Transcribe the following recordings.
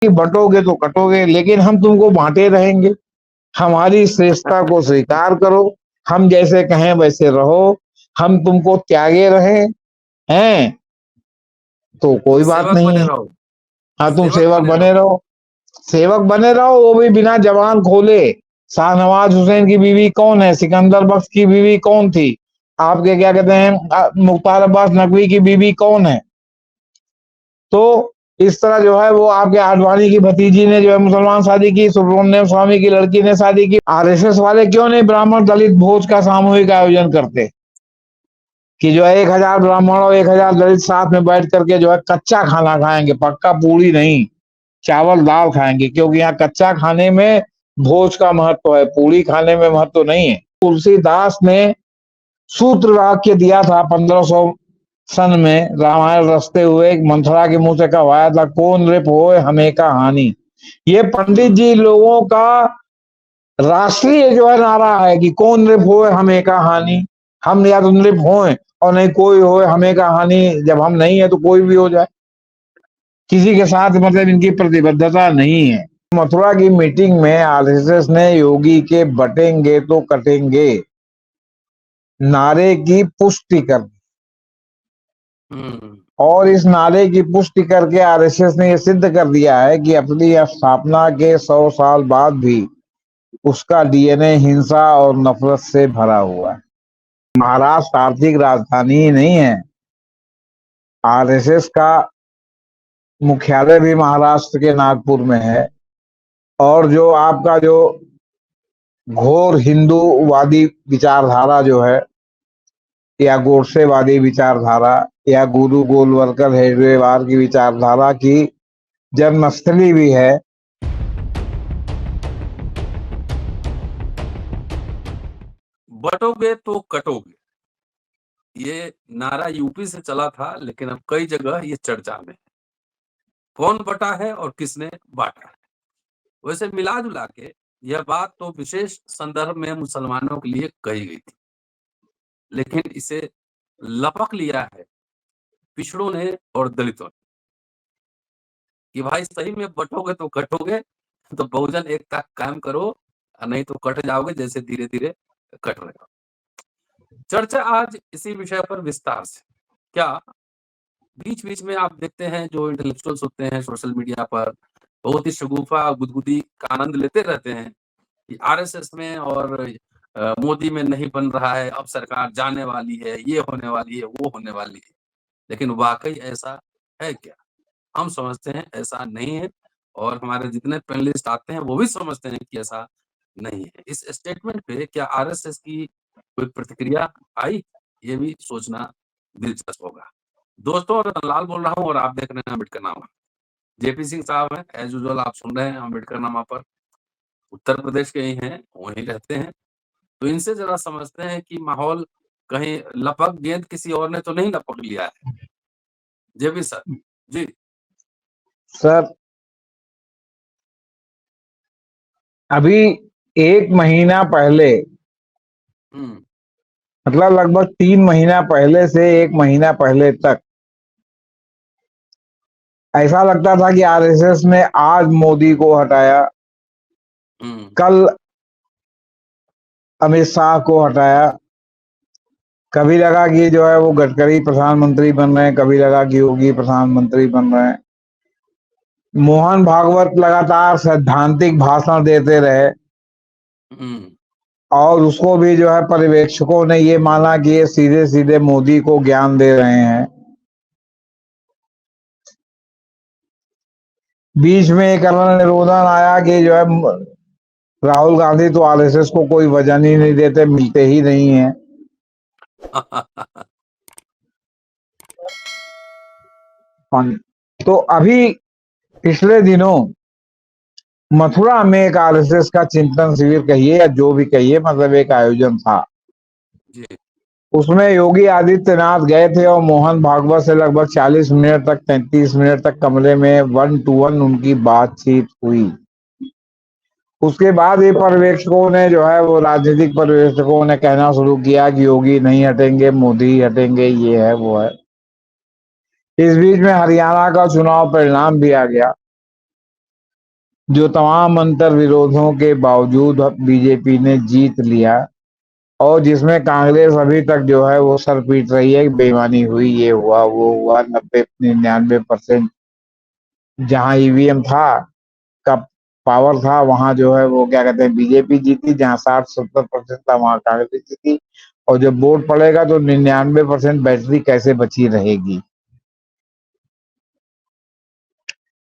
कि बंटोगे तो कटोगे, लेकिन हम तुमको बांटे रहेंगे। हमारी श्रेष्ठता को स्वीकार करो, हम जैसे कहें वैसे रहो, हम तुमको त्यागे रहें हैं तो तुम कोई बात सेवक नहीं बने है। रहो, हाँ, तुम सेवक सेवक बने बने रहो। रहो, सेवक बने रहो, वो भी बिना जबान खोले। शाहनवाज हुसैन की बीवी कौन है? सिकंदर बख्श की बीवी कौन थी? आपके क्या कहते हैं मुख्तार अब्बास नकवी की बीवी कौन है? तो इस तरह जो है वो आपके आडवाणी की भतीजी ने जो है मुसलमान शादी की, सुब्रमण्यम स्वामी की लड़की ने शादी की। आरएसएस वाले क्यों नहीं ब्राह्मण दलित भोज का सामूहिक आयोजन करते कि जो है 1000 ब्राह्मण और 1000 दलित साथ में बैठ करके जो है कच्चा खाना खाएंगे, पक्का पूरी नहीं, चावल दाल खाएंगे, क्योंकि यहाँ कच्चा खाने में भोज का महत्व है, पूरी खाने में महत्व नहीं है। तुलसीदास ने सूत्र वाक्य दिया था 1500 सन में, रामायण रचते हुए मंथरा के मुंह से कहवाया था, कौन रिप होए हमें का हानि। ये पंडित जी लोगों का राष्ट्रीय जो है नारा है कि कौन रिप होए हमें का हानि। हम या तो नृप होए और नहीं कोई होए हमें का हानि। जब हम नहीं है तो कोई भी हो जाए, किसी के साथ मतलब इनकी प्रतिबद्धता नहीं है। मथुरा की मीटिंग में आरएसएस ने योगी के बटेंगे तो कटेंगे नारे की पुष्टि कर दी, और इस नारे की पुष्टि करके आरएसएस ने यह सिद्ध कर दिया है कि अपनी स्थापना के 100 साल बाद भी उसका डीएनए हिंसा और नफरत से भरा हुआ है। महाराष्ट्र आर्थिक राजधानी ही नहीं है, आरएसएस का मुख्यालय भी महाराष्ट्र के नागपुर में है। और जो आपका जो घोर हिंदूवादी विचारधारा जो है, या गोडसेवादी विचारधारा, या गुरु गोलवलकर हेडगेवार की विचारधारा की जन्मस्थली भी है। बटोगे तो कटोगे, ये नारा यूपी से चला था, लेकिन अब कई जगह ये चर्चा में है। कौन बटा है और किसने बांटा है। वैसे मिला जुला के यह बात तो विशेष संदर्भ में मुसलमानों के लिए कही गई थी, लेकिन इसे लपक लिया है पिछड़ों ने और दलितों ने कि भाई सही में बटोगे तो कटोगे, तो बहुजन एकता कायम करो, नहीं तो कट जाओगे जैसे धीरे धीरे कट रहे हो। चर्चा आज इसी विषय पर विस्तार से। क्या बीच बीच में आप देखते हैं जो इंटेलेक्चुअल्स होते हैं सोशल मीडिया पर बहुत ही शगुफा गुदगुदी का आनंद लेते रहते हैं कि आरएसएस में और मोदी में नहीं बन रहा है, अब सरकार जाने वाली है, ये होने वाली है, वो होने वाली है। लेकिन वाकई ऐसा है क्या? हम समझते हैं ऐसा नहीं है, और हमारे जितने पैनलिस्ट आते हैं वो भी समझते हैं कि ऐसा नहीं है। इस स्टेटमेंट पे क्या आरएसएस की कोई प्रतिक्रिया आई, ये भी सोचना दिलचस्प होगा। दोस्तों, मैं लाल बोल रहा हूँ और आप देख रहे हैं अम्बेडकरनामा। जेपी सिंह साहब हैं, एज यूजुअल आप सुन रहे हैं अम्बेडकरनामा पर। उत्तर प्रदेश के ही हैं, वहीं रहते हैं, तो इनसे जरा समझते हैं कि माहौल कहीं लपक गेंद किसी और ने तो नहीं लपक लिया है। जेपी सर जी। सर, अभी 1 महीना पहले, मतलब लगभग 3 महीना पहले से 1 महीना पहले तक ऐसा लगता था कि आरएसएस ने आज मोदी को हटाया, कल अमित शाह को हटाया। कभी लगा कि जो है वो गडकरी प्रधानमंत्री बन रहे हैं, कभी लगा कि योगी प्रधानमंत्री बन रहे हैं। मोहन भागवत लगातार सैद्धांतिक भाषण देते रहे, और उसको भी जो है पर्यवेक्षकों ने ये माना कि ये सीधे सीधे मोदी को ज्ञान दे रहे हैं। बीच में एक निरोधन आया कि जो है राहुल गांधी तो आरएसएस को कोई वजन ही नहीं देते, मिलते ही नहीं है। तो अभी पिछले दिनों मथुरा में एक आरएसएस का चिंतन शिविर कहिए या जो भी कहिए, मतलब एक आयोजन था जी। उसमें योगी आदित्यनाथ गए थे और मोहन भागवत से लगभग 40 मिनट तक 33 मिनट तक कमरे में 1-to-1 उनकी बातचीत हुई। उसके बाद ये पर्यवेक्षकों ने जो है वो राजनीतिक पर्यवेक्षकों ने कहना शुरू किया कि योगी नहीं हटेंगे, मोदी हटेंगे, ये है वो है। इस बीच में हरियाणा का चुनाव परिणाम भी आ गया। जो तमाम अंतर विरोधों के बावजूद बीजेपी ने जीत लिया, और जिसमें कांग्रेस अभी तक जो है वो सर पीट रही है कि बेईमानी हुई, ये हुआ वो हुआ। 90-99% जहां ईवीएम था का पावर था, वहां जो है वो क्या कहते हैं बीजेपी जीती। जहां 60-70% था वहां कांग्रेस जीती। और जब वोट पड़ेगा तो 99% बैटरी कैसे बची रहेगी।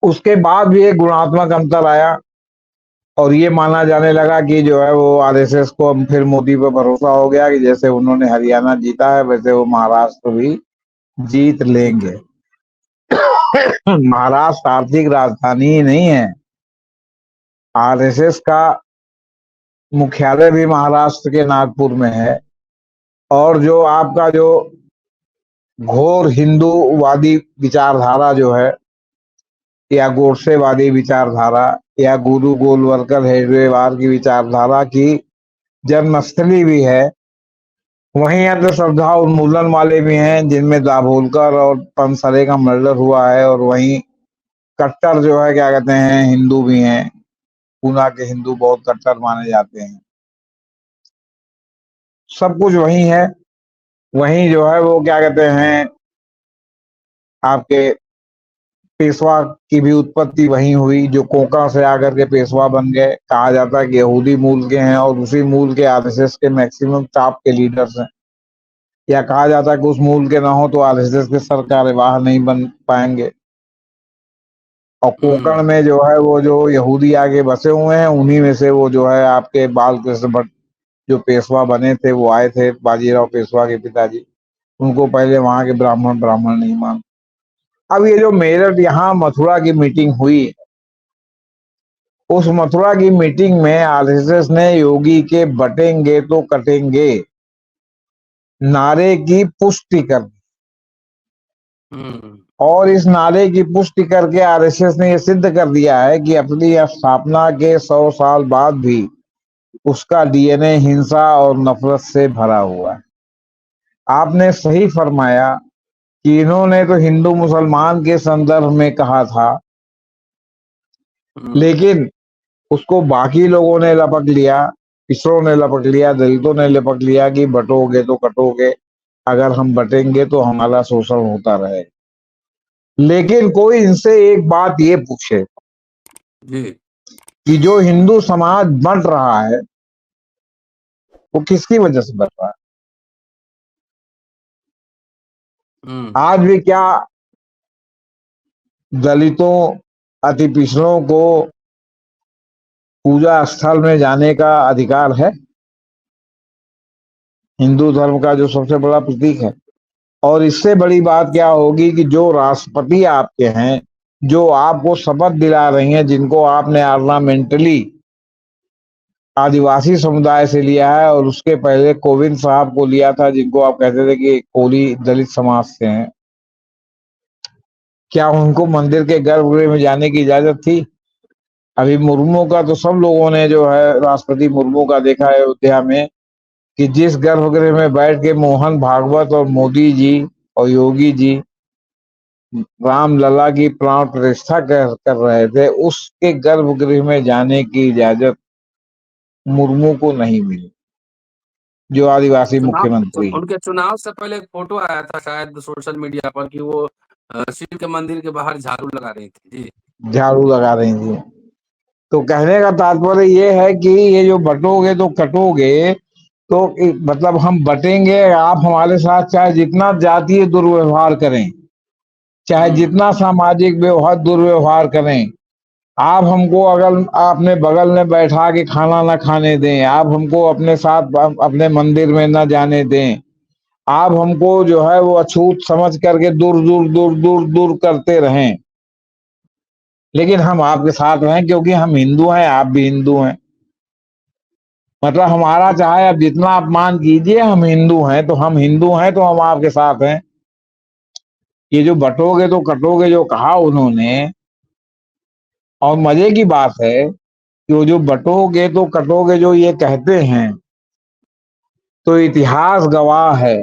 उसके बाद भी एक गुणात्मक अंतर आया, और ये माना जाने लगा कि जो है वो आरएसएस को फिर मोदी पर भरोसा हो गया कि जैसे उन्होंने हरियाणा जीता है वैसे वो महाराष्ट्र भी जीत लेंगे। जीतेंगे। महाराष्ट्र आर्थिक राजधानी ही नहीं है, आरएसएस का मुख्यालय भी महाराष्ट्र के नागपुर में है। और जो आपका जो घोर हिंदूवादी विचारधारा जो है, या गोडसेवादी विचारधारा, या गुरु गोलवलकर हेडगेवार की विचारधारा की जन्मस्थली भी है, वहीं अंधश्रद्धा उन्मूलन वाले भी हैं जिनमें दाभोलकर और पनसरे का मर्डर हुआ है। और वहीं कट्टर जो है क्या कहते हैं हिंदू भी हैं, पूना के हिंदू बहुत कट्टर माने जाते हैं। सब कुछ वही है। वहीं जो है वो क्या कहते हैं आपके पेशवा की भी उत्पत्ति वहीं हुई, जो कोंकण से आकर के पेशवा बन गए। कहा जाता है कि यहूदी मूल के हैं और उसी मूल के आरएसएस के मैक्सिमम टॉप के लीडर्स हैं। या कहा जाता है कि उस मूल के ना हो तो आरएसएस के सर कार्यवाह नहीं बन पाएंगे। और कोंकण में जो है वो जो यहूदी आगे बसे हुए हैं, उन्हीं में से वो जो है आपके बाल कृष्ण भट्ट जो पेशवा बने थे, वो आए थे, बाजीराव पेशवा के पिताजी। उनको पहले वहां के ब्राह्मण ब्राह्मण नहीं मान। अब ये जो मेरठ यहाँ मथुरा की मीटिंग हुई, उस मथुरा की मीटिंग में आरएसएस ने योगी के बटेंगे तो कटेंगे नारे की पुष्टि कर दी। और इस नारे की पुष्टि करके आरएसएस ने यह सिद्ध कर दिया है कि अपनी स्थापना के 100 साल बाद भी उसका डीएनए हिंसा और नफरत से भरा हुआ है। आपने सही फरमाया कि इन्होंने तो हिंदू मुसलमान के संदर्भ में कहा था, लेकिन उसको बाकी लोगों ने लपक लिया, पिछड़ों ने लपक लिया, दलितों ने लपक लिया कि बटोगे तो कटोगे, अगर हम बटेंगे तो हमारा शोषण होता रहे। लेकिन कोई इनसे एक बात ये पूछे जी। कि जो हिंदू समाज बंट रहा है वो किसकी वजह से बंट रहा है? आज भी क्या दलितों, अति पिछड़ों को पूजा स्थल में जाने का अधिकार है? हिंदू धर्म का जो सबसे बड़ा प्रतीक है। और इससे बड़ी बात क्या होगी कि जो राष्ट्रपति आपके हैं, जो आपको शपथ दिला रही हैं, जिनको आपने ऑर्नामेंटली आदिवासी समुदाय से लिया है, और उसके पहले कोविंद साहब को लिया था जिनको आप कहते थे कि कोली दलित समाज से हैं, क्या उनको मंदिर के गर्भगृह में जाने की इजाजत थी? अभी मुर्मू का तो सब लोगों ने जो है राष्ट्रपति मुर्मू का देखा है अयोध्या में, कि जिस गर्भगृह में बैठ के मोहन भागवत और मोदी जी और योगी जी रामलला की प्राण प्रतिष्ठा कर रहे थे, उसके गर्भगृह में जाने की इजाजत मुर्मू को नहीं मिली, जो आदिवासी मुख्यमंत्री। उनके चुनाव से पहले एक फोटो आया था शायद सोशल मीडिया पर कि वो शिव के मंदिर के बाहर झाड़ू लगा रही थी। जी, झाड़ू लगा रही थी। तो कहने का तात्पर्य ये है कि ये जो बटोगे तो कटोगे, तो मतलब हम बटेंगे, आप हमारे साथ चाहे जितना जातीय दुर्व्यवहार करें, चाहे जितना सामाजिक व्यवहार दुर्व्यवहार करें, आप हमको अगर अपने बगल में बैठा के खाना न खाने दें, आप हमको अपने साथ अपने मंदिर में न जाने दें, आप हमको जो है वो अछूत समझ करके दूर दूर दूर दूर दूर करते रहें, लेकिन हम आपके साथ हैं क्योंकि हम हिंदू हैं, आप भी हिंदू हैं। मतलब हमारा चाहे आप जितना अपमान कीजिए, हम हिंदू हैं तो हम हिंदू हैं तो हम आपके साथ हैं। ये जो बटोगे तो कटोगे जो कहा उन्होंने, और मजे की बात है कि वो जो बटोगे तो कटोगे जो ये कहते हैं, तो इतिहास गवाह है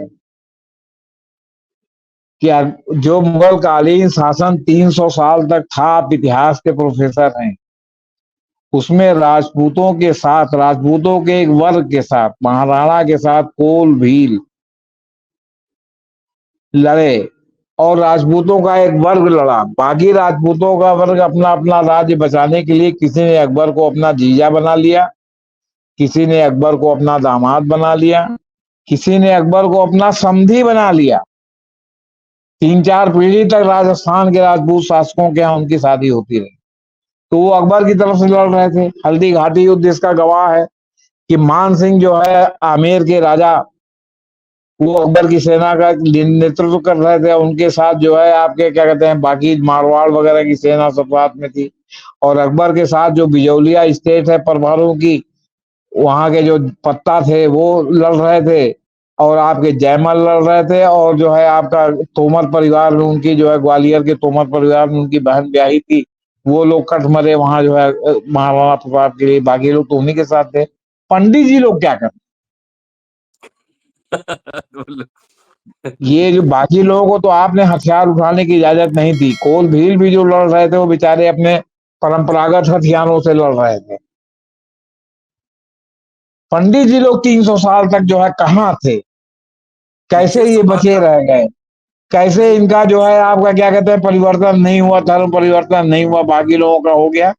कि जो मुगल कालीन शासन 300 साल तक था, आप इतिहास के प्रोफेसर हैं, उसमें राजपूतों के साथ, राजपूतों के एक वर्ग के साथ, महाराणा के साथ कोल भील लड़े और राजपूतों का एक वर्ग लड़ा। बाकी राजपूतों का वर्ग अपना अपना राज्य बचाने के लिए किसी ने अकबर को अपना जीजा बना लिया, किसी ने अकबर को अपना दामाद बना लिया, किसी ने अकबर को अपना समधी बना लिया। 3-4 पीढ़ी तक राजस्थान के राजपूत शासकों के यहाँ उनकी शादी होती रही। तो वो अकबर की तरफ से लड़ रहे थे। हल्दी घाटी युद्ध इसका गवाह है कि मान सिंह जो है आमेर के राजा, वो अकबर की सेना का नेतृत्व कर रहे थे। उनके साथ जो है आपके क्या कहते हैं बाकी मारवाड़ वगैरह की सेना सब साथ में थी। और अकबर के साथ जो बिजौलिया स्टेट है परमाणु की, वहां के जो पत्ता थे वो लड़ रहे थे और आपके जयमल लड़ रहे थे। और जो है आपका तोमर परिवार में उनकी जो है ग्वालियर के तोमर परिवार में उनकी बहन ब्याही थी, वो लोग कट मरे वहां जो है महाराणा प्रताप के लिए। बाकी लोग तो उन्हीं के साथ थे। पंडित जी लोग क्या करते, ये जो बाकी लोगों को तो आपने हथियार उठाने की इजाजत नहीं दी। कोल भील भी जो लड़ रहे थे वो बेचारे अपने परंपरागत हथियारों से लड़ रहे थे। पंडित जी लोग 300 साल तक जो है कहाँ थे, कैसे जिस ये बात बचे का रह गए, कैसे नहीं इनका जो है आपका क्या कहते हैं परिवर्तन नहीं हुआ, धर्म परिवर्तन नहीं हुआ, बाकी लोगों का हो गया।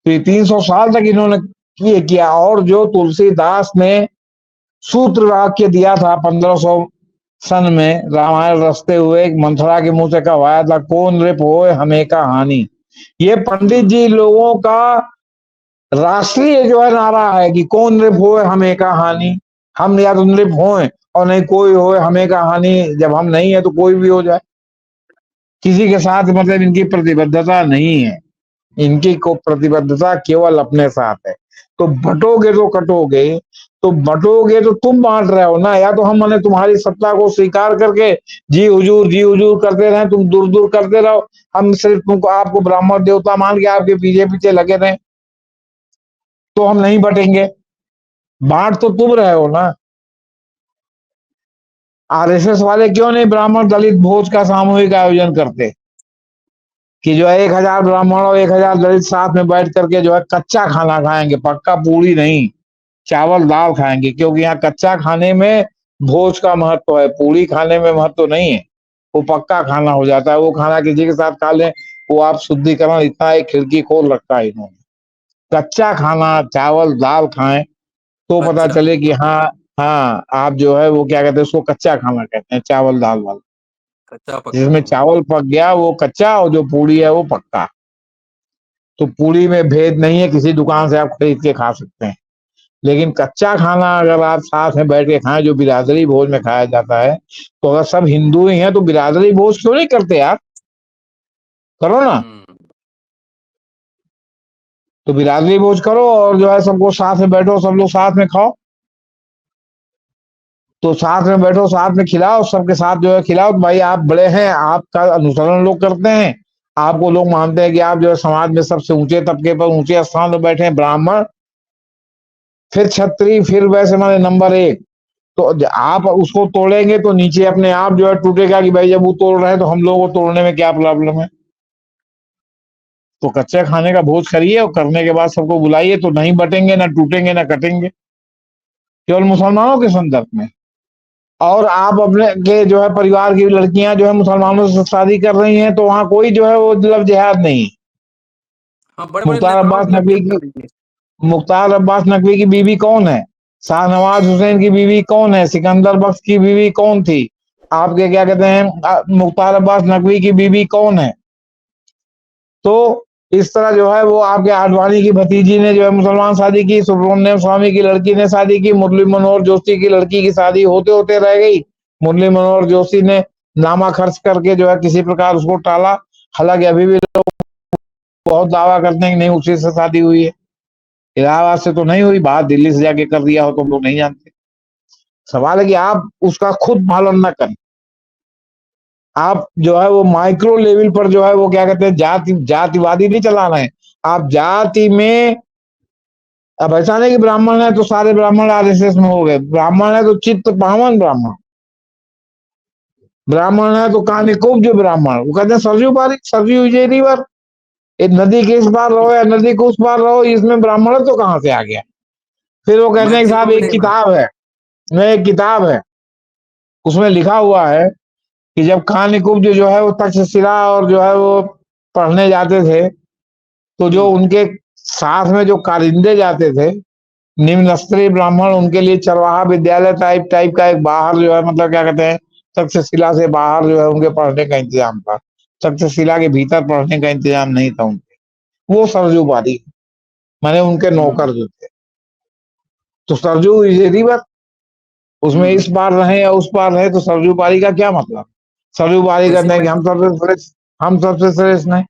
तो ये 300 साल तक इन्होंने ये किया। और जो तुलसीदास ने सूत्र वाक्य दिया था 1500 सन में रामायण रचते हुए, मंथरा के मुंह से कहवाया था, कौन रिप होए हमें का हानि। ये पंडित जी लोगों का राष्ट्रीय जो है नारा है कि कौन रिप होए हमें का हानि। हम या तो नृप होए और नहीं कोई होए हमें का हानि। जब हम नहीं है तो कोई भी हो जाए, किसी के साथ मतलब इनकी प्रतिबद्धता नहीं है। इनकी को प्रतिबद्धता केवल अपने साथ है। तो बटोगे तो कटोगे, तो बटोगे तो तुम बांट रहे हो ना। या तो हम मैंने तुम्हारी सत्ता को स्वीकार करके जी हुजूर करते रहे, तुम दूर दूर करते रहो, हम सिर्फ तुमको आपको ब्राह्मण देवता मान के आपके पीछे पीछे लगे रहे, तो हम नहीं बटेंगे। बांट तो तुम रहे हो ना। आरएसएस वाले क्यों नहीं ब्राह्मण दलित भोज का सामूहिक आयोजन करते कि जो है 1000 ब्राह्मण और 1000 दलित साथ में बैठ करके जो है कच्चा खाना खाएंगे, पक्का पूरी नहीं, चावल दाल खाएंगे। क्योंकि यहाँ कच्चा खाने में भोज का महत्व है, पूरी खाने में महत्व नहीं है। वो पक्का खाना हो जाता है। वो खाना किसी के साथ खा लें, वो आप शुद्धिकरण इतना एक खिड़की खोल रखा है इन्होंने। कच्चा खाना चावल दाल खाएं तो पता अच्छा चले कि हाँ, हाँ आप जो है वो क्या कहते हैं उसको कच्चा खाना कहते हैं, चावल दाल वाला। कच्चा पक्का जिसमें चावल पक गया वो कच्चा और जो पूरी है वो पक्का। तो पूरी में भेद नहीं है, किसी दुकान से आप खरीद के खा सकते हैं। लेकिन कच्चा खाना अगर आप साथ में बैठ के खाएं, जो बिरादरी भोज में खाया जाता है, तो अगर सब हिंदू ही हैं तो बिरादरी भोज क्यों नहीं करते यार, करो ना। तो बिरादरी भोज करो और जो है सबको साथ में बैठो, सब लोग साथ में खाओ। तो साथ में बैठो, साथ में खिलाओ, सबके साथ जो है खिलाओ। तो भाई आप बड़े हैं, आपका अनुसरण लोग करते हैं, आपको लोग मानते हैं कि आप जो है समाज में सबसे ऊंचे तबके पर ऊंचे स्थान पर बैठे हैं, ब्राह्मण फिर छत्री फिर वैसे माने नंबर 1। तो आप उसको तोड़ेंगे तो नीचे अपने आप जो है टूटेगा कि भाई जब वो तोड़ रहे हैं तो हम लोगों को तोड़ने में क्या प्रॉब्लम है। तो कच्चे खाने का भोज करिए और करने के बाद सबको बुलाइए, तो नहीं बटेंगे, ना टूटेंगे, ना कटेंगे, केवल मुसलमानों के संदर्भ में। और आप अपने के जो है परिवार की लड़कियां जो है मुसलमानों से शादी कर रही हैं, तो वहां कोई जो है वो लव जिहाद नहीं। हाँ, बड़े-बड़े मुख्तार नेताओं अब्बास की नकवी लड़कियाँ की कर रही हैं। मुख्तार अब्बास नकवी की बीवी कौन है, शाहनवाज हुसैन की बीवी कौन है, सिकंदर बख्श की बीवी कौन थी, आपके क्या कहते हैं मुख्तार अब्बास नकवी की बीवी कौन है। तो इस तरह जो है वो आपके आडवाणी की भतीजी ने जो है मुसलमान शादी की, सुब्रमण्यम स्वामी की लड़की ने शादी की, मुरली मनोहर जोशी की लड़की की शादी होते होते रह गई। मुरली मनोहर जोशी ने नामा खर्च करके जो है किसी प्रकार उसको टाला। हालांकि अभी भी लोग बहुत दावा करते हैं कि नहीं उसी से शादी हुई है, इलाहाबाद से तो नहीं हुई, बाहर दिल्ली से जाके कर दिया हो तो हम लोग नहीं जानते। सवाल है कि आप उसका खुद पालन न करें। आप जो है वो माइक्रो लेवल पर जो है वो क्या कहते हैं जातिवादी नहीं चला रहे हैं। आप जाति में, अब ऐसा नहीं कि ब्राह्मण है तो सारे ब्राह्मण आरएसएस में हो गए, ब्राह्मण है तो चित्त पावन ब्राह्मण, ब्राह्मण है तो कानिकुब्ज ब्राह्मण। वो कहते हैं सरयू पारी सरयू इज ए रिवर, ये नदी के इस पार रहो या नदी के उस पार रहो, इसमें ब्राह्मण तो कहाँ से आ गया? फिर वो कहते हैं कि साहब मैक्सिमम एक नहीं बना। किताब है, नहीं एक किताब है, उसमें लिखा हुआ है कि जब खान कुब्ज जो है वो तक्षशिला और जो है वो पढ़ने जाते थे, तो जो उनके साथ में जो कारिंदे जाते थे, निम्न स्तरीय ब्राह्मण, उनके लिए चरवाहा विद्यालय टाइप टाइप का एक बाहर जो है, मतलब क्या कहते हैं, तक्षशिला से बाहर जो है उनके पढ़ने का इंतजाम था। तक्षशिला के भीतर पढ़ने का इंतजाम नहीं था उनके। वो सरजू पारी, माने उनके नौकर जो थे। तो सरजू इज ए रिवर, उसमें इस पार रहे या उस पार रहे, तो सरजू पारी का क्या मतलब? सरजू पारी वैसे कहते हैं मैं कि हम सबसे श्रेष्ठ, हम सबसे श्रेष्ठ नहीं।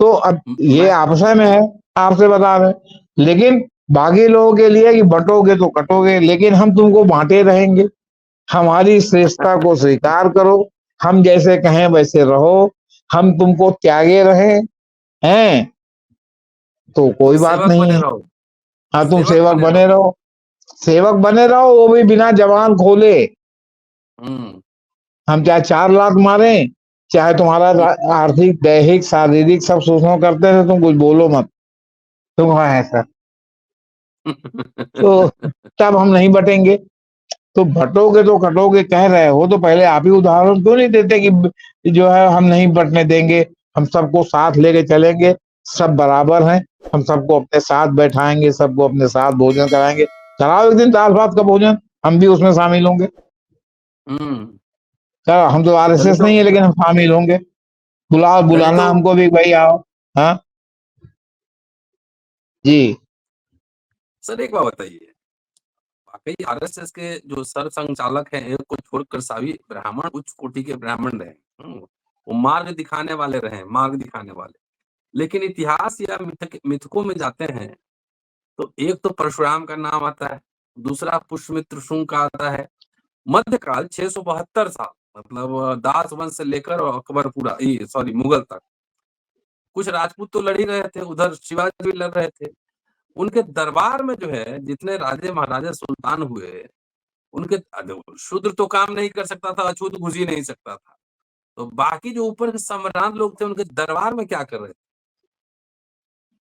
तो अब ये मैं आपस में है, आपसे बता रहे, लेकिन बाकी लोगों के लिए कि बंटोगे तो कटोगे, लेकिन हम तुमको बांटे रहेंगे। हमारी श्रेष्ठता को स्वीकार करो, हम जैसे कहें वैसे रहो, हम तुमको त्यागे रहे हैं तो तो कोई बात सेवक नहीं बने है। रहो, हाँ, तुम सेवक सेवक बने बने रहो। रहो, सेवक बने रहो, वो भी बिना जबान खोले। हम्म हम चाहे 4 लात मारे, चाहे तुम्हारा आर्थिक दैहिक शारीरिक सब शोषण करते थे, तुम कुछ बोलो मत, तुम हाँ है सर। तो तब हम नहीं बटेंगे। तो बटोगे तो कटोगे कह रहे हो, तो पहले आप ही उदाहरण क्यों नहीं देते कि जो है हम नहीं बटने देंगे, हम सबको साथ लेके चलेंगे, सब बराबर हैं, हम सबको अपने साथ बैठाएंगे, सबको अपने साथ भोजन कराएंगे। कराओ एक दिन दाल भात का भोजन, हम भी उसमें शामिल होंगे। हम्म चलो, हम तो तभी आरएसएस तो नहीं है, लेकिन हम शामिल होंगे। बुलाओ, तभी बुलाना तो हमको भी, भाई आओ। हाँ जी। सर एक बात बताइए, वाकई आरएसएस के जो सर संचालक हैं, एक को छोड़कर सभी ब्राह्मण उच्च कोटि के ब्राह्मण रहे। वो मार्ग दिखाने वाले रहे, मार्ग दिखाने वाले। लेकिन इतिहास या मिथकों में जाते हैं तो एक तो परशुराम का नाम आता है, दूसरा पुष्यमित्र शुंग का आता है। मध्यकाल 672 साल, मतलब दास वंश से लेकर और अकबरपुरा, ये सॉरी मुगल तक। कुछ राजपूत तो लड़ ही रहे थे, उधर शिवाजी भी लड़ रहे थे। उनके दरबार में जो है जितने राजे महाराजा सुल्तान हुए, उनके शूद्र तो काम नहीं कर सकता था, अछूत घुस ही नहीं सकता था। तो बाकी जो ऊपर के सम्राट लोग थे, उनके दरबार में क्या कर रहे थे?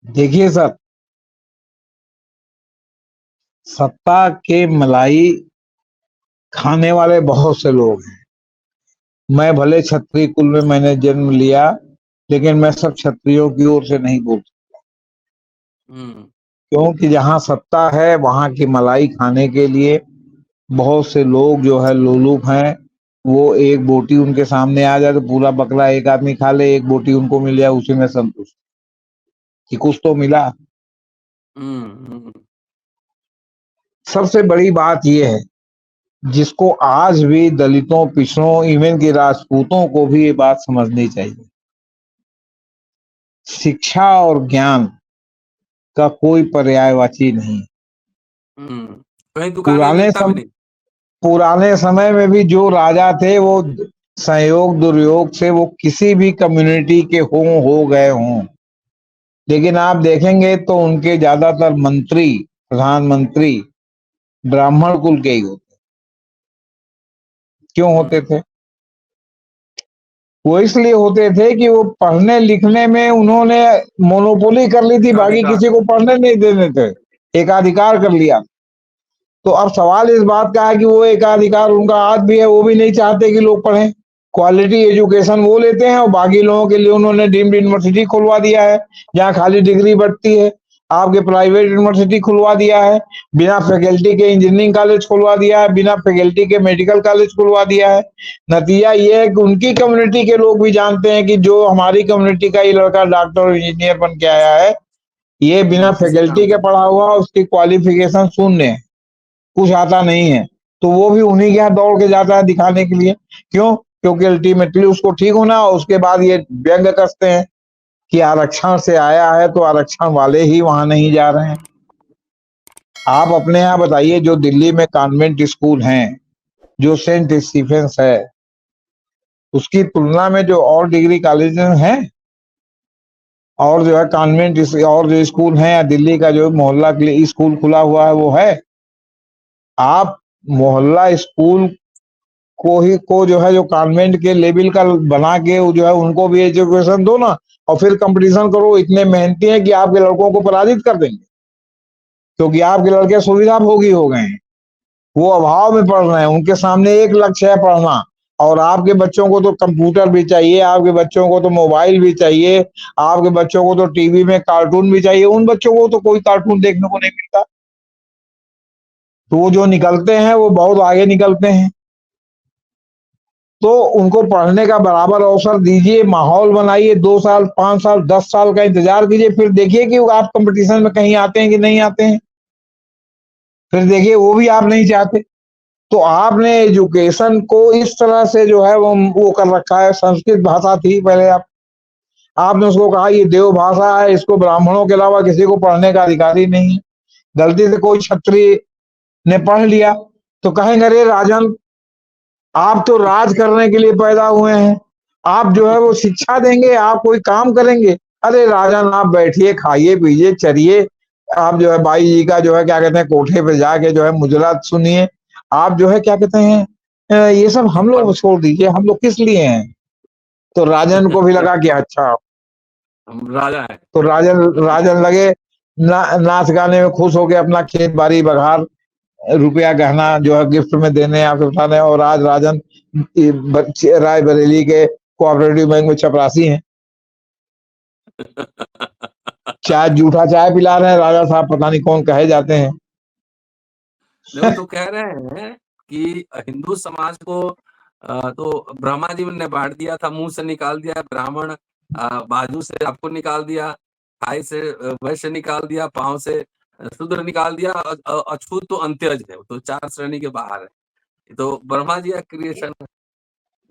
देखिए सर, सत्ता के मलाई खाने वाले बहुत से लोग हैं। मैं भले क्षत्रिय कुल में मैंने जन्म लिया, लेकिन मैं सब क्षत्रियों की ओर से नहीं बोलता, हम्म क्योंकि जहां सत्ता है वहां की मलाई खाने के लिए बहुत से लोग जो है लोलुप हैं। वो एक बोटी उनके सामने आ जाए तो पूरा बकरा एक आदमी खा ले, एक बोटी उनको मिल जाए उसी में संतुष्ट, कि कुछ तो मिला। हम्म। सबसे बड़ी बात यह है, जिसको आज भी दलितों, पिछड़ों, इवन के राजपूतों को भी ये बात समझनी चाहिए, शिक्षा और ज्ञान का कोई पर्यायवाची नहीं। कहीं दुकानें पुराने मिलता भी सम नहीं। पुराने समय में भी जो राजा थे, वो संयोग दुर्योग से वो किसी भी कम्युनिटी के हो गए हों, लेकिन आप देखेंगे तो उनके ज्यादातर मंत्री, प्रधानमंत्री ब्राह्मण कुल के ही होते। क्यों होते हम्म थे? वो इसलिए होते थे कि वो पढ़ने लिखने में उन्होंने मोनोपोली कर ली थी, बाकी एकाधिकार। किसी को पढ़ने नहीं देने थे, एकाधिकार कर लिया। तो अब सवाल इस बात का है कि वो एकाधिकार उनका आज भी है, वो भी नहीं चाहते कि लोग पढ़ें। क्वालिटी एजुकेशन वो लेते हैं और बाकी लोगों के लिए उन्होंने डीम्ड यूनिवर्सिटी खुलवा दिया है, जहाँ खाली डिग्री बढ़ती है। आपके प्राइवेट यूनिवर्सिटी खुलवा दिया है, बिना फैकल्टी के इंजीनियरिंग कॉलेज खुलवा दिया है, बिना फैकल्टी के मेडिकल कॉलेज खुलवा दिया है। नतीजा ये है कि उनकी कम्युनिटी के लोग भी जानते हैं कि जो हमारी कम्युनिटी का ये लड़का डॉक्टर और इंजीनियर बन के आया है, ये बिना किसी काम फैकल्टी का के नहीं। पढ़ा हुआ, उसकी क्वालिफिकेशन शून्य है, कुछ आता नहीं है। तो वो भी उन्हीं के यहाँ दौड़ के जाता है दिखाने के लिए। क्यों? क्योंकि अल्टीमेटली उसको ठीक होना, और उसके बाद ये व्यंग कसते हैं कि आरक्षण से आया है तो आरक्षण वाले ही वहां नहीं जा रहे हैं। आप अपने यहाँ बताइए, जो दिल्ली में कॉन्वेंट स्कूल हैं, जो सेंट स्टीफेंस है, उसकी तुलना में जो और डिग्री कॉलेज हैं और जो है कॉन्वेंट और जो स्कूल हैं, या दिल्ली का जो मोहल्ला स्कूल खुला हुआ है वो है। आप मोहल्ला स्कूल को जो है जो कॉन्वेंट के लेवल का बना के वो जो है उनको भी एजुकेशन दो ना, और फिर कंपटीशन करो, इतने मेहनती हैं कि आपके लड़कों को पराजित कर देंगे, क्योंकि आपके लड़के सुविधा भोगी हो गए हैं, वो अभाव में पढ़ रहे हैं, उनके सामने एक लक्ष्य है पढ़ना। और आपके बच्चों को तो कंप्यूटर भी चाहिए, आपके बच्चों को तो मोबाइल भी चाहिए, आपके बच्चों को तो टीवी में कार्टून भी चाहिए, उन बच्चों को तो कोई कार्टून देखने को नहीं मिलता। तो वो जो निकलते हैं वो बहुत आगे निकलते हैं। तो उनको पढ़ने का बराबर अवसर दीजिए, माहौल बनाइए, 2 साल 5 साल 10 साल का इंतजार कीजिए, फिर देखिए कि आप कंपटीशन में कहीं आते हैं कि नहीं आते हैं। फिर देखिए वो भी आप नहीं चाहते। तो आपने एजुकेशन को इस तरह से जो है वो कर रखा है। संस्कृत भाषा थी पहले, आपने उसको कहा ये देव भाषा है, इसको ब्राह्मणों के अलावा किसी को पढ़ने का अधिकार ही नहीं है। गलती से कोई क्षत्रिय ने पढ़ लिया तो कहेंगे अरे राजन, आप तो राज करने के लिए पैदा हुए हैं, आप जो है वो शिक्षा देंगे, आप कोई काम करेंगे। अरे राजन, आप बैठिए, खाइए पीजिए चरिए, आप जो है बाई जी का जो है क्या कहते हैं कोठे पे जाके जो है मुजरात सुनिए, आप जो है क्या कहते हैं ये सब हम लोग छोड़ दीजिए, हम लोग किस लिए हैं। तो राजन को भी लगा कि अच्छा, हम राजा है। तो राजन राजन लगे नाच गाने में खुश होके अपना खेत बाड़ी बघार रुपया गहना जो है गिफ्ट में देने आपसे बताने। और आज राजन रायबरेली के कोऑपरेटिव बैंक में चपरासी हैं, चाय जूठा चाय पिला रहे हैं राजा साहब, पता नहीं कौन कहे जाते हैं। नहीं, वो तो कह रहे हैं कि हिंदू समाज को तो ब्रह्मा जी ने बांट दिया था, मुंह से निकाल दिया, ब्राह्मण बाजू से आपको निकाल दिया, थाई से वैश्य निकाल दिया, पांव से शूद्र निकाल दिया, अछूत तो अंत्यज है, तो 4 श्रेणी के बाहर है। तो ब्रह्मा जी का क्रिएशन है।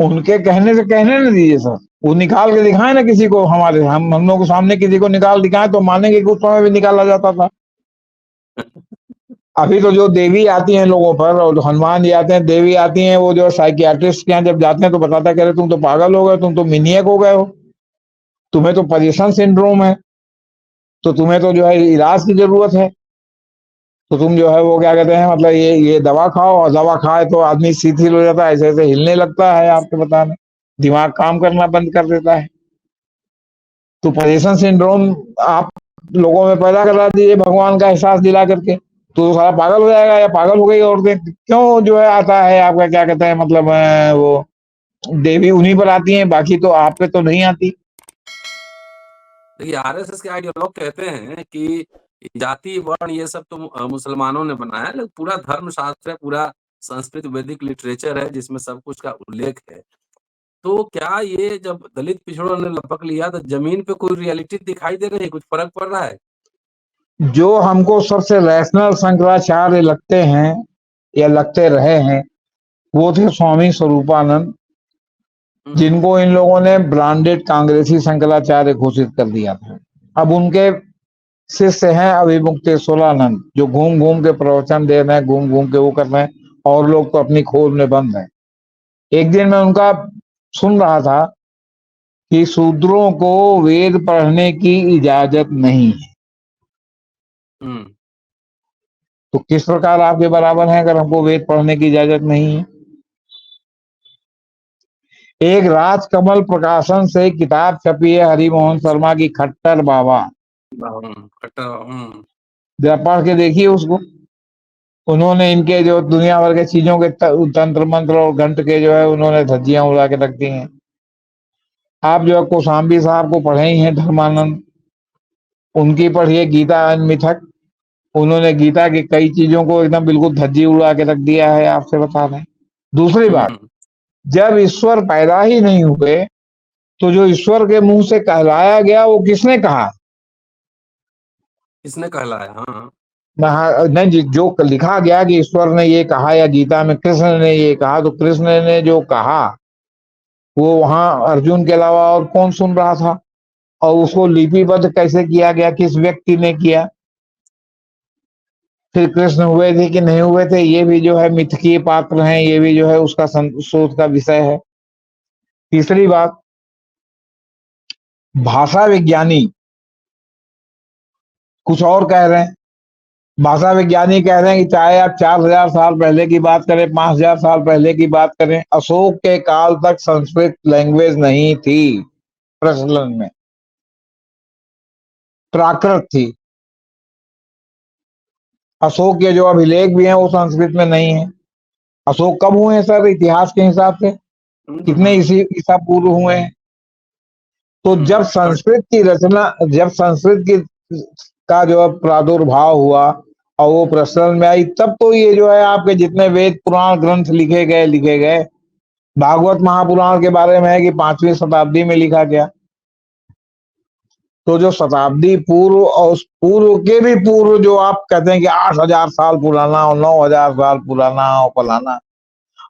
उनके कहने से कहने न दीजिए सर, वो निकाल के दिखाए ना किसी को, हमारे हम लोग के सामने किसी को निकाल दिखाए तो मानेंगे कि उस समय भी निकाला जाता था। अभी तो जो देवी आती हैं लोगों पर, और हनुमान जी आते हैं, देवी आती हैं, वो जो साइकियाट्रिस्ट के यहाँ जब जाते हैं तो बताता कह रहे तुम तो पागल हो गए, तुम तो मिनियक हो गए हो, तुम्हें तो पोजीशन सिंड्रोम है, तो तुम्हें तो जो है इलाज की जरूरत है, तो तुम जो है वो क्या कहते हैं मतलब ये दवा खाओ, और दवा खाए तो आदमी शिथिल हो जाता है, ऐसे ऐसे हिलने लगता है, आपके बताने दिमाग काम करना बंद कर देता है। तो पोजीशन सिंड्रोम आप लोगों में पैदा करा दीजिए भगवान का एहसास दिला करके, तो सारा पागल हो जाएगा, या पागल हो गई औरतें। क्यों जो है आता है आपका क्या कहते हैं मतलब वो देवी उन्हीं पर आती हैं, बाकी तो आप पे तो नहीं आती। देखिए, आरएसएस के आइडियोलॉग कहते हैं कि जाति वर्ण ये सब तो मुसलमानों ने बनाया है, लेकिन पूरा धर्मशास्त्र है, पूरा संस्कृत वैदिक लिटरेचर है जिसमें सब कुछ का उल्लेख है। तो क्या ये जब दलित पिछड़ों ने लपक लिया तो जमीन पे कोई रियलिटी दिखाई दे रही है, कुछ फर्क पड़ रहा है? जो हमको सबसे रैशनल शंकराचार्य लगते हैं या लगते रहे हैं, वो थे स्वामी स्वरूपानंद, जिनको इन लोगों ने ब्रांडेड कांग्रेसी शंकराचार्य घोषित कर दिया था। अब उनके शिष्य हैं अभिमुक्तेश्वरानंद, जो घूम घूम के प्रवचन दे रहे हैं, घूम घूम के वो कर रहे हैं, और लोग तो अपनी खोज में बंद हैं। एक दिन मैं उनका सुन रहा था कि शूद्रों को वेद पढ़ने की इजाजत नहीं है। हम्म। तो किस प्रकार आपके बराबर हैं अगर हमको वेद पढ़ने की इजाजत नहीं है। एक राजकमल प्रकाशन से किताब छपी है हरिमोहन शर्मा की, खट्टर बाबा, जरा पढ़ के देखिए उसको। उन्होंने इनके जो दुनिया भर के चीजों के तंत्र मंत्र और घंट के जो है उन्होंने धज्जियां उड़ा के रख दी हैं। आप जो है कोसाम्बी साहब को पढ़े ही हैं, धर्मानंद, उनकी पढ़िए गीता मिथक, उन्होंने गीता की कई चीजों को एकदम बिल्कुल धज्जी उड़ा के रख दिया है, आपसे बता रहे हैं। दूसरी बात, जब ईश्वर पैदा ही नहीं हुए तो जो ईश्वर के मुंह से कहलाया गया वो किसने कहा? किसने कहलाया? हाँ। नहीं जी, जो लिखा गया कि ईश्वर ने ये कहा, या गीता में कृष्ण ने ये कहा, तो कृष्ण ने जो कहा वो वहां अर्जुन के अलावा और कौन सुन रहा था, और उसको लिपिबद्ध कैसे किया गया, किस व्यक्ति ने किया? फिर कृष्ण हुए थे कि नहीं हुए थे, ये भी जो है मिथकीय पात्र हैं, ये भी जो है उसका शोध का विषय है। तीसरी बात, भाषा विज्ञानी कुछ और कह रहे हैं। भाषा विज्ञानी कह रहे हैं कि चाहे आप 4000 साल पहले की बात करें, 5000 साल पहले की बात करें, अशोक के काल तक संस्कृत लैंग्वेज नहीं थी प्रचलन में। प्राकृत थी। अशोक के जो अभिलेख भी हैं वो संस्कृत में नहीं है। अशोक कब हुए हैं सर इतिहास के हिसाब से? कितने हम्म, ईसा पूर्व हुए हैं? तो जब थर्ड। संस्कृत की रचना, जब संस्कृत की का जो है प्रादुर्भाव हुआ और वो प्रचलन में आई, तब तो ये जो है आपके जितने वेद पुराण ग्रंथ लिखे गए। भागवत महापुराण के बारे में है कि 5वीं शताब्दी में लिखा गया। तो जो शताब्दी पूर्व और उस पूर्व के भी पूर्व जो आप कहते हैं कि 8,000 साल पुराना और 9,000 साल पुराना और फलाना,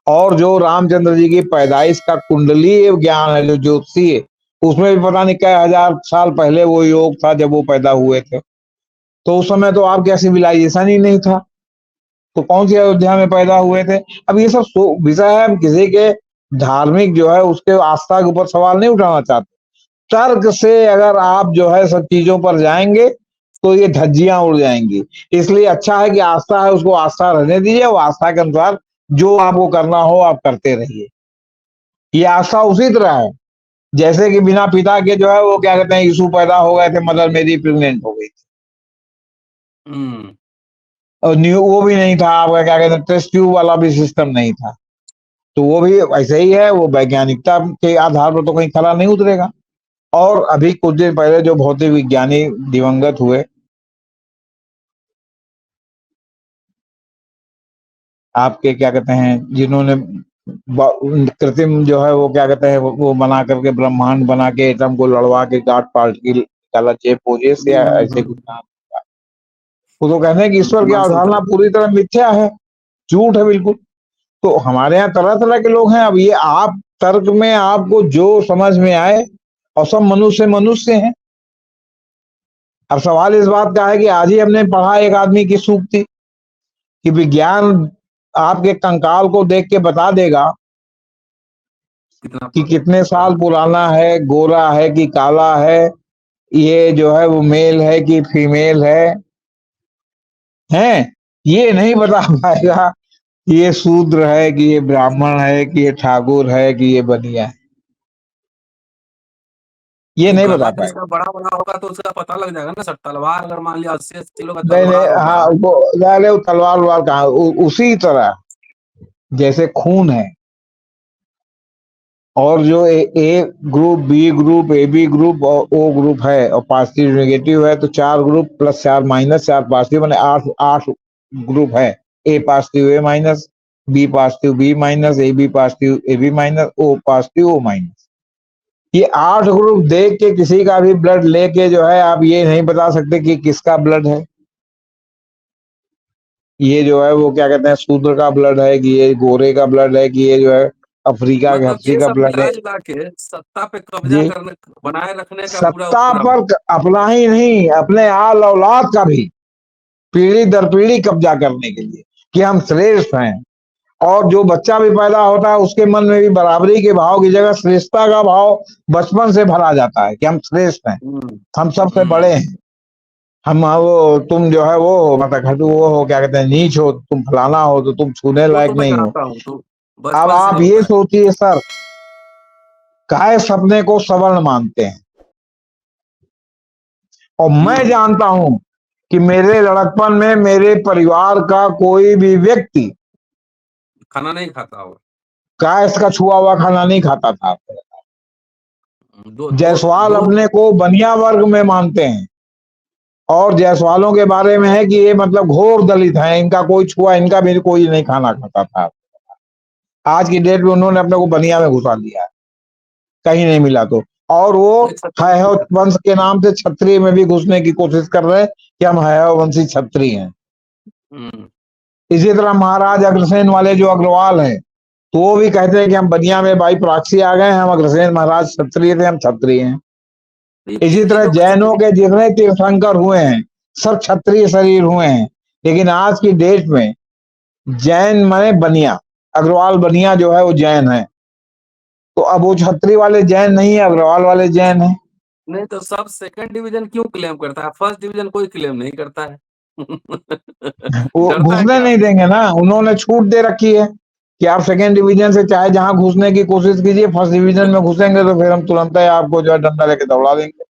और जो रामचंद्र जी की पैदाइश का कुंडलीय ज्ञान है जो ज्योतिषी है, उसमें भी पता नहीं कई हजार साल पहले वो योग था जब वो पैदा हुए थे। तो उस समय तो आपके यहाँ सिविलाइजेशन ही नहीं था, तो कौन सी अयोध्या में पैदा हुए थे? अब ये सब विषय है, हम किसी के धार्मिक जो है उसके आस्था के ऊपर सवाल नहीं उठाना चाहते। तर्क से अगर आप जो है सब चीजों पर जाएंगे तो ये धज्जियां उड़ जाएंगी। इसलिए अच्छा है कि आस्था है उसको आस्था रहने दीजिए, वो आस्था के अनुसार जो आपको करना हो आप करते रहिए। ये आस्था उसी तरह है जैसे कि बिना पिता के जो है वो क्या कहते हैं यीशु पैदा हो गए थे, मदर मेरी प्रेग्नेंट हो गई थी, हम्म, और न्यू वो भी नहीं था आपका क्या कहते हैं टेस्ट ट्यूब वाला भी सिस्टम नहीं था। तो वो भी ऐसे ही है, वो वैज्ञानिकता के आधार पर तो कहीं खरा नहीं उतरेगा। और अभी कुछ दिन पहले जो भौतिक विज्ञानी दिवंगत हुए, आपके क्या कहते हैं जिन्होंने कृत्रिम जो है वो क्या कहते हैं वो बना करके ब्रह्मांड बना के एटम को लड़वा के गाठ पार्टिकल निकाला, जेपोजेस या ऐसे कुछ नाम। वो तो कहते हैं कि ईश्वर की हिमांशु अवधारणा दा। पूरी तरह मिथ्या है, झूठ है बिल्कुल। तो हमारे यहाँ तरह तरह के लोग हैं। अब ये आप तर्क में आपको जो समझ में आए, और सब मनुष्य मनुष्य हैं। अब सवाल इस बात का है कि आज ही हमने पढ़ा एक आदमी की सूक्ति कि विज्ञान आपके कंकाल को देख के बता देगा कितना कि कितने साल पुराना। पुराना है, गोरा है कि काला है, ये जो है वो मेल है कि फीमेल है ये नहीं बता पाएगा कि ये शूद्र है कि ये ब्राह्मण है कि ये ठाकुर है कि ये बनिया है, ये तो नहीं गला बता तो पाएगा। इसका बड़ा बड़ा होगा तो उसका पता लग जाएगा ना सर। तलवार अगर मान लिया 80-80 किलो का नहीं नहीं, तलवार होगा। हाँ वो अरे वो तलवार वलवार कहाँ, उसी तरह जैसे खून है, और जो A group, B group, A B group और ओ ग्रुप है, और पॉजिटिव नेगेटिव है, तो 4 ग्रुप प्लस 4 माइनस 4 पॉजिटिव, मैंने 8 ग्रुप है। A positive A minus, B positive B minus, A B positive A B minus, O positive O minus. ये 8 group देख के किसी का भी ब्लड लेके जो है आप ये नहीं बता सकते कि किसका ब्लड है, ये जो है वो क्या कहते हैं शूद्र का ब्लड है कि ये गोरे का ब्लड है कि ये जो है अफ्रीका के मतलब हफ्सी ये का सब ब्लड है। मिला जुला के सत्ता पे कब्जा जी, करने, बनाए रखने का पूरा सत्ता उपक्रम पर है। अपना ही नहीं अपने आल औलाद का भी पीढ़ी दर पीढ़ी कब्जा करने के लिए कि हम श्रेष्ठ हैं। और जो बच्चा भी पैदा होता है उसके मन में भी बराबरी के भाव की जगह श्रेष्ठता का भाव बचपन से भरा जाता है कि हम श्रेष्ठ हैं, हम्म, हम सबसे बड़े हम्म। हैं। हम वो तुम जो है वो हो मतलब घटु वो हो क्या कहते हैं नीच हो, तुम फलाना हो, तो तुम छूने वो लायक तो मैं नहीं हो। जानता हूँ, तो अब बचपन से आप ये होता है। सोचिए सर, काहे सपने को सवर्ण मानते हैं? और मैं हम्म। जानता हूं कि मेरे लड़कपन में मेरे परिवार का कोई भी व्यक्ति खाना नहीं खाता होगा। गैस का छुआ हुआ खाना नहीं खाता था। दो दो जायसवाल दो। अपने को बनिया वर्ग में मानते हैं, और जायसवालों के बारे में है कि ये मतलब घोर दलित हैं, इनका कोई छुआ, इनका भी कोई नहीं खाना खाता था। आज की डेट में उन्होंने अपने को बनिया में घुसा लिया है, कहीं नहीं मिला तो। और वो एक सत्तर है नहीं खाता। वंश के नाम से क्षत्रिय में भी घुसने की कोशिश कर रहे हैं कि हम है वंशी क्षत्रिय हैं। हम्म। इसी तरह महाराज अग्रसेन वाले जो अग्रवाल हैं, तो वो भी कहते हैं कि हम बनिया में भाई प्राक्षी आ गए, हम अग्रसेन महाराज क्षत्रिय थे, हम क्षत्रिय हैं। इसी ये तरह लोग जैनों के जितने तीर्थंकर हुए हैं सब क्षत्रिय शरीर हुए हैं। लेकिन आज की डेट में जैन माने बनिया, अग्रवाल बनिया जो है वो जैन है। तो अब वो क्षत्रिय वाले जैन नहीं है, अग्रवाल वाले जैन है। नहीं तो सब सेकंड डिवीजन क्यों क्लेम करता है, फर्स्ट डिवीजन कोई क्लेम नहीं करता है। वो डरता है घुसने क्या? नहीं देंगे ना, उन्होंने छूट दे रखी है कि आप सेकेंड डिवीजन से चाहे जहां घुसने की कोशिश कीजिए, फर्स्ट डिवीजन में घुसेंगे तो फिर हम तुरंत ही आपको जो है डंडा लेके दौड़ा देंगे।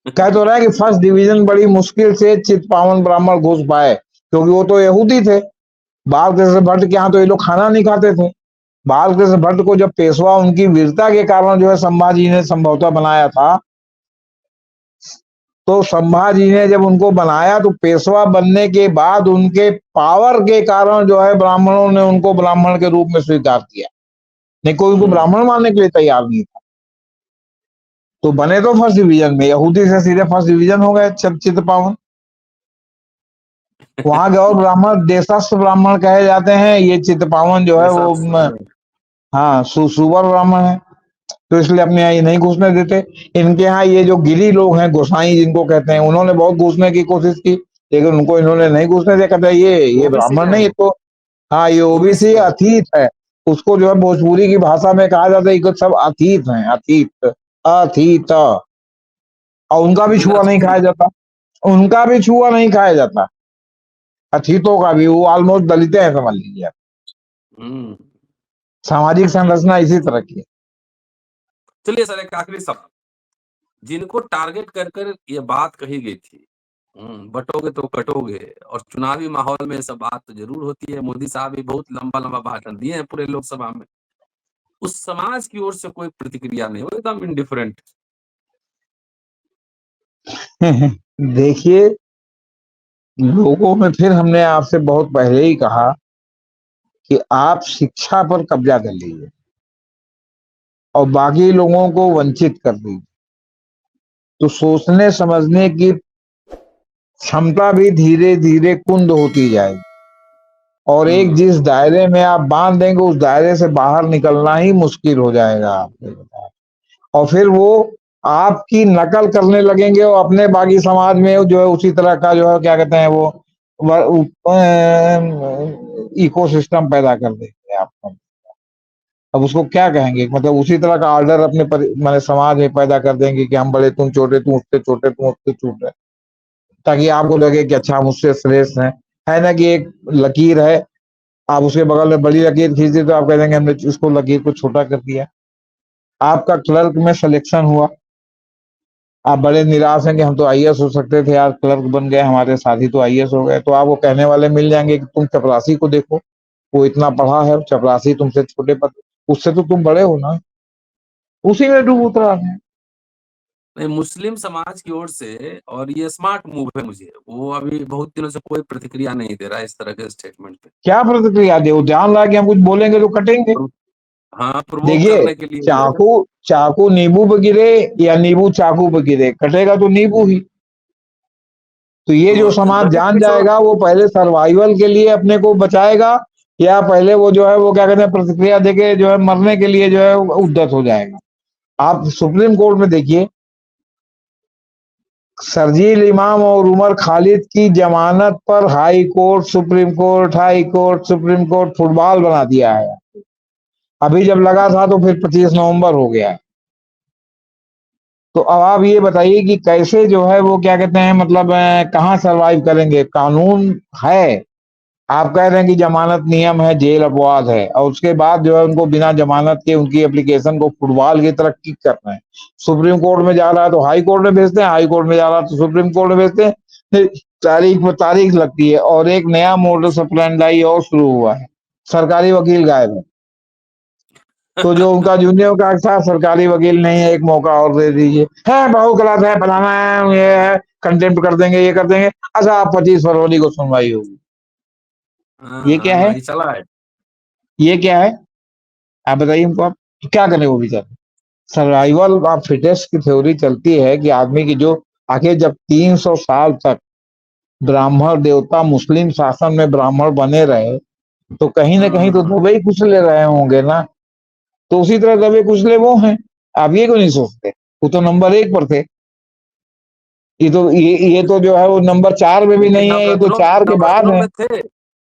कह तो रहा है कि फर्स्ट डिवीजन बड़ी मुश्किल से चित्पावन ब्राह्मण घुस पाए, क्योंकि वो तो यहूदी थे। बालकृष्ण भट्ट के यहाँ तो ये लोग खाना नहीं खाते थे। बालकृष्ण भट्ट को जब पेशवा उनकी वीरता के कारण जो है संभाजी ने संभवतः बनाया था, तो संभाजी ने जब उनको बनाया तो पेशवा बनने के बाद उनके पावर के कारण जो है ब्राह्मणों ने उनको ब्राह्मण के रूप में स्वीकार किया, नहीं कोई उनको ब्राह्मण मानने के लिए तैयार नहीं था। तो बने तो फर्स्ट डिवीजन में, यहूदी से सीधे फर्स्ट डिवीजन हो गए चित्पावन। वहां के और ब्राह्मण देशस्थ ब्राह्मण कहे जाते हैं, ये चित्पावन जो है वो हाँ सुवर ब्राह्मण है, तो इसलिए अपने यहाँ ये नहीं घुसने देते। इनके यहाँ ये जो गिरी लोग हैं, गोसाई जिनको कहते हैं, उन्होंने बहुत घुसने की कोशिश की, लेकिन उनको इन्होंने नहीं घुसने दिया। कहते ये ब्राह्मण नहीं, ये तो हाँ ये ओबीसी अतीत है। उसको जो है भोजपुरी की भाषा में कहा जाता है कि सब अतीत हैं, अतीत अतीत, और उनका भी छुआ नहीं खाया जाता, उनका भी छुआ नहीं खाया जाता, अतीतों का भी। वो ऑलमोस्ट दलित है, समझ लीजिए। सामाजिक संरचना इसी तरह की है। चलिए सर, एक आखिरी सवाल, जिनको टारगेट कर कर ये बात कही गई थी, बटोगे तो कटोगे, और चुनावी माहौल में सब बात तो जरूर होती है, मोदी साहब भी बहुत लंबा लंबा भाषण दिए हैं पूरे लोकसभा में, उस समाज की ओर से कोई प्रतिक्रिया नहीं, वो एकदम इंडिफरेंट। देखिए, लोगों में फिर हमने आपसे बहुत पहले ही कहा कि आप शिक्षा पर कब्जा कर लीजिए और बाकी लोगों को वंचित कर दीजिए, तो सोचने समझने की क्षमता भी धीरे धीरे कुंद होती जाएगी, और एक जिस दायरे में आप बांध देंगे उस दायरे से बाहर निकलना ही मुश्किल हो जाएगा आपके। और फिर वो आपकी नकल करने लगेंगे और अपने बाकी समाज में जो है उसी तरह का जो है क्या कहते हैं वो इकोसिस्टम पैदा कर देंगे आपको। अब उसको क्या कहेंगे, मतलब उसी तरह का ऑर्डर अपने माने समाज में पैदा कर देंगे कि हम बड़े तुम छोटे, तुम उससे छोटे, तुम उससे छोटे, ताकि आपको लगे कि अच्छा हम उससे श्रेष्ठ हैं। है ना कि एक लकीर है, आप उसके बगल में बड़ी लकीर खींचते तो आप कह देंगे हमने उसको लकीर को छोटा कर दिया। आपका क्लर्क में सिलेक्शन हुआ, आप बड़े निराश हैं कि हम तो आईएएस हो सकते थे यार, क्लर्क बन गए, हमारे साथी तो आईएएस हो गए। तो आपको कहने वाले मिल जाएंगे कि तुम चपरासी को देखो, वो इतना पढ़ा है, चपरासी तुमसे छोटे पद, उससे तो तुम बड़े हो ना। उसी में डूब उतरा है। मुस्लिम समाज की ओर से, और ये स्मार्ट मूव है, मुझे वो अभी बहुत दिनों से कोई प्रतिक्रिया नहीं दे रहा है इस तरह के स्टेटमेंट पे। क्या प्रतिक्रिया दे, वो जान रहा कि हम कुछ बोलेंगे तो कटेंगे। हाँ, प्रोवोक देखिए, करने के लिए चाकू नींबू पे गिरे या नींबू चाकू पे गिरे, कटेगा तो नींबू ही। तो ये जो समाज जान जाएगा वो पहले सर्वाइवल के लिए अपने को बचाएगा, या पहले वो जो है वो क्या कहते हैं प्रतिक्रिया देके जो है मरने के लिए जो है उद्यत हो जाएगा। आप सुप्रीम कोर्ट में देखिए, शर्जील इमाम और उमर खालिद की जमानत पर high court, supreme court, high court, supreme court football बना दिया है। अभी जब लगा था तो फिर 25 नवंबर हो गया। तो अब आप ये बताइए कि कैसे जो है वो क्या कहते हैं मतलब कहाँ सरवाइव करेंगे। कानून है, आप कह रहे हैं कि जमानत नियम है, जेल अपवाद है, और उसके बाद जो है उनको बिना जमानत के उनकी एप्लीकेशन को फुटबॉल की तरह किक करना है। सुप्रीम कोर्ट में जा रहा है तो हाई कोर्ट में भेजते हैं, हाई कोर्ट में जा रहा है तो सुप्रीम कोर्ट में भेजते हैं, फिर तारीख पर तारीख लगती है। और एक नया मॉडस ऑपरेंडी और शुरू हुआ है, सरकारी वकील गायब है। तो जो उनका जूनियर का था सरकारी वकील नहीं है, एक मौका और दे दीजिए, है बहुत गलत है, फलाना है, ये है, कंटेम्प्ट कर देंगे, ये कर देंगे। अच्छा, 25 फरवरी को सुनवाई होगी। ये क्या है, चला है, ये क्या है, आप बताइए हमको। आप क्या करें वो बेचारे। सर्वाइवल ऑफ फिटेस्ट की थ्योरी चलती है कि आदमी की जो आखिर जब 300 साल तक ब्राह्मण देवता मुस्लिम शासन में ब्राह्मण बने रहे, तो कहीं ना कहीं तो दबे ही कुचले रहे होंगे ना। तो उसी तरह दबे कुचले वो हैं। आप ये क्यों नहीं सोचते, वो तो नंबर 1 पर थे। ये तो जो है वो नंबर 4 में भी नहीं है, ये तो 4 के बाद है।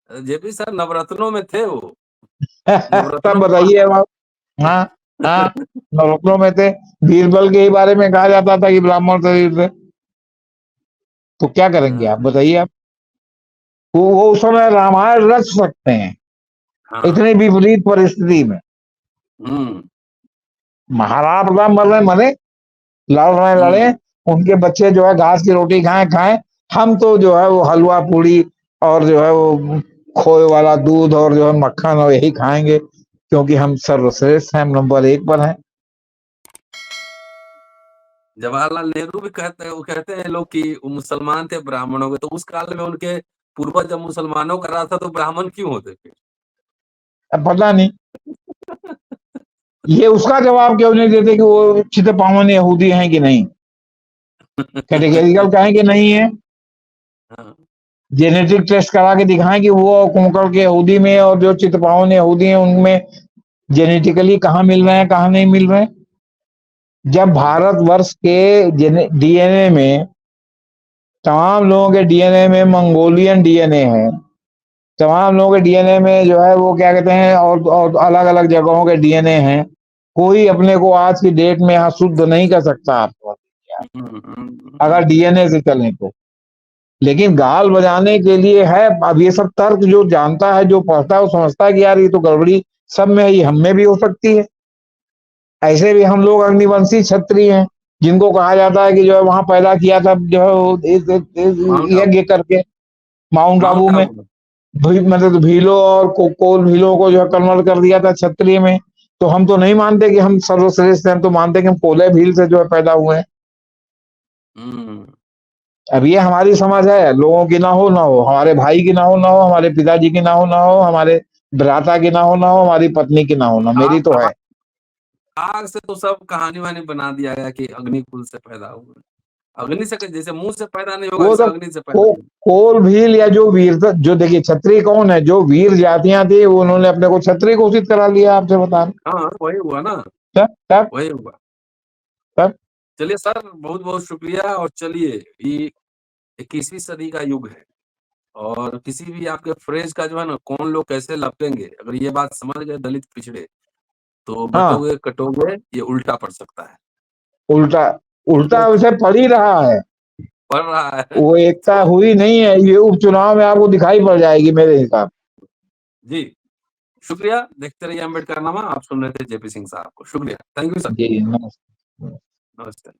जेपी सर नवरत्नों में थे वो। तब बताइए अब आप। हाँ, हाँ, नवरत्नों में थे। बीरबल के ही बारे में कहा जाता था कि ब्राह्मण शरीर थे। तो क्या करेंगे आप बताइए। आप वो उस समय रामायण रच सकते हैं इतनी विपरीत परिस्थिति में। महाराणा प्रताप मर रहे मरे, लड़ रहे लड़े, उनके बच्चे जो है घास की रोटी खाएं खाएं, हम तो जो है वो हलवा पूड़ी और जो है वो खोए वाला दूध और जो है मक्खन और यही खाएंगे, क्योंकि हम सर्वश्रेष्ठ हैं, हम नंबर 1 पर हैं। जवाहरलाल नेहरू भी कहते हैं, वो कहते हैं लोग कि वो मुसलमान थे ब्राह्मणों के, तो उस काल में उनके पूर्वज जब मुसलमानों का राज था तो ब्राह्मण क्यों होते फिर? अब पता नहीं ये उसका जवाब क्यों नहीं देते कि वो चित पावन यहूदी हैं कि नहीं, कैटेगरिकल कहें कि नहीं है, हाँ, जेनेटिक टेस्ट करा के दिखाएं कि वो कुंकड़ के यहूदी में और जो चितपावन यहूदी हैं उनमें जेनेटिकली कहाँ मिल रहे हैं कहाँ नहीं मिल रहे हैं। जब भारतवर्ष के डीएनए में, तमाम लोगों के डीएनए में मंगोलियन डीएनए है, तमाम लोगों के डीएनए में जो है वो क्या कहते हैं और अलग अलग जगहों के डीएनए हैं, कोई अपने को आज की डेट में यहाँ शुद्ध नहीं कर सकता आपको, अगर डीएनए से चलें तो। लेकिन गाल बजाने के लिए है, अब ये सब तर्क जो जानता है जो पढ़ता है वो समझता है कि यार ये तो गड़बड़ी सब में है, ये हम में भी हो सकती है। ऐसे भी हम लोग अग्निवंशी क्षत्रिय हैं, जिनको कहा जाता है कि जो है वहां पैदा किया था जो है माउंट आबू, यज्ञ करके माउंट आबू माउंट में, आबू में। मतलब भीलों और कोल भीलों को जो है कन्वर्ट कर दिया था क्षत्रिय में। तो हम तो नहीं मानते कि हम सर्वश्रेष्ठ हैं, हम तो मानते कि हम कोले भील से जो है पैदा हुए हैं। हम्म, अब ये हमारी समझ है, लोगों की ना हो ना हो, हमारे भाई की ना हो ना हो, हमारे पिताजी की ना हो, हमारे भ्राता की ना हो, हमारी पत्नी की ना हो ना, मेरी तो आग है। आग से तो सब कहानी वानी बना दिया गया कि अग्नि कुल से पैदा हुए। अग्नि से जैसे मुंह से पैदा नहीं होगा, वो वैसे तो अग्नि से पैदा नहीं। कोल भील या जो वीर था, जो देखिए क्षत्रिय कौन है, जो वीर जातियां थी उन्होंने अपने को क्षत्रिय घोषित करा लिया, आपसे बता हाँ, वही हुआ ना, तब तब वही हुआ। तब चलिए सर, बहुत बहुत शुक्रिया। और चलिए, ये 21वीं सदी का युग है, और किसी भी आपके फ्रेज का जो है ना, कौन लोग कैसे लपेंगे, अगर ये बात समझ गए दलित पिछड़े, तो हाँ, बटोगे कटोगे ये उल्टा पड़ सकता है। उल्टा उल्टा उसे पड़ ही रहा है, पड़ रहा है। वो एकता तो हुई नहीं है, ये उपचुनाव में आपको दिखाई पड़ जाएगी मेरे हिसाब जी, शुक्रिया। देखते रहिए अम्बेडकर नामा। आप सुन रहे थे जेपी सिंह साहब को। शुक्रिया, थैंक यू सर। से। जी नमस्ते। नमस्ते।